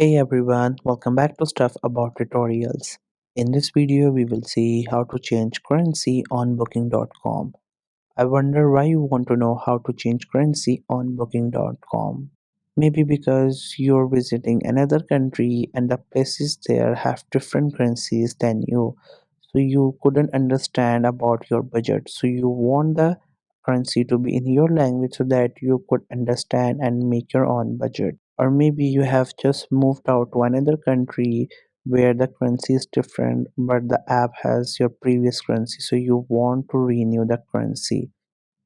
Hey everyone, welcome back to Stuff About Tutorials. In this video, we will see how to change currency on Booking.com. I wonder why you want to know how to change currency on Booking.com. Maybe because you're visiting another country and the places there have different currencies than you, so you couldn't understand about your budget. So you want the currency to be in your language so that you could understand and make your own budget. Or maybe you have just moved out to another country where the currency is different, but the app has your previous currency, so you want to renew the currency.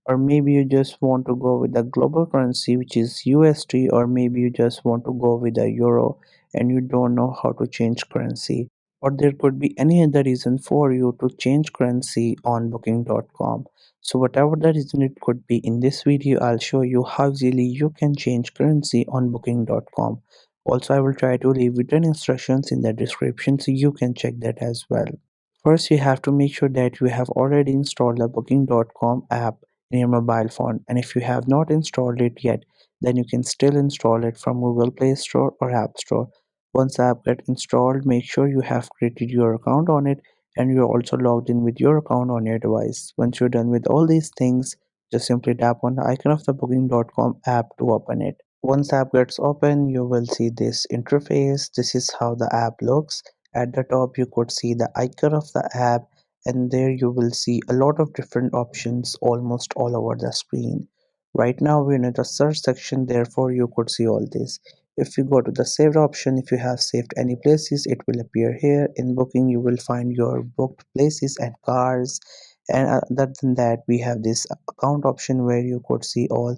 Or maybe you just want to go with the global currency, which is USD, or maybe you just want to go with the euro and you don't know how to change currency. Or there could be any other reason for you to change currency on booking.com. So whatever the reason it could be, in this video I'll show you how easily you can change currency on booking.com. Also, I will try to leave written instructions in the description so you can check that as well. First, you have to make sure that you have already installed the booking.com app in your mobile phone, and if you have not installed it yet, then you can still install it from Google Play Store or App Store. Once the app gets installed, make sure you have created your account on it and you're also logged in with your account on your device. Once you're done with all these things, just simply tap on the icon of the booking.com app to open it. Once the app gets open, you will see this interface. This is how the app looks. At the top, you could see the icon of the app, and there you will see a lot of different options almost all over the screen. Right now, we're in the search section, therefore, you could see all this. If you go to the saved option, if you have saved any places, it will appear here. In booking, you will find your booked places and cars. And other than that, we have this account option where you could see all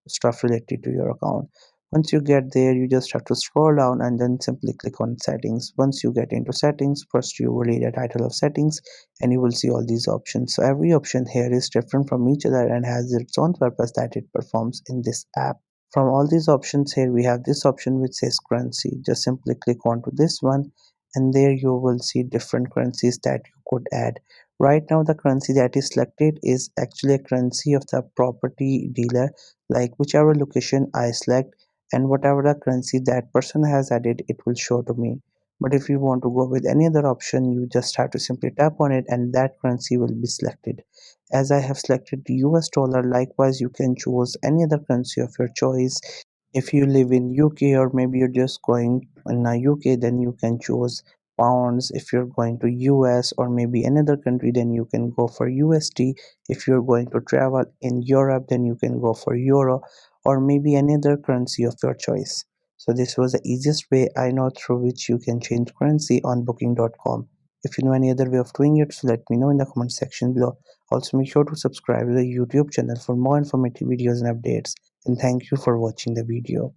stuff related to your account. Once you get there, you just have to scroll down and then simply click on settings. Once you get into settings, first you will read the title of settings and you will see all these options. So every option here is different from each other and has its own purpose that it performs in this app. From all these options here, we have this option which says currency. Just simply click onto this one and there you will see different currencies that you could add. Right now, the currency that is selected is actually a currency of the property dealer, like whichever location I select and whatever the currency that person has added, it will show to me. But if you want to go with any other option, you just have to simply tap on it and that currency will be selected. As I have selected the US dollar, likewise you can choose any other currency of your choice. If you live in UK or maybe you're just going in the UK, then you can choose pounds. If you're going to US or maybe another country, then you can go for USD. If you're going to travel in Europe, then you can go for euro or maybe any other currency of your choice. So this was the easiest way I know through which you can change currency on booking.com. If you know any other way of doing it, so let me know in the comment section below. Also make sure to subscribe to the YouTube channel for more informative videos and updates, and thank you for watching the video.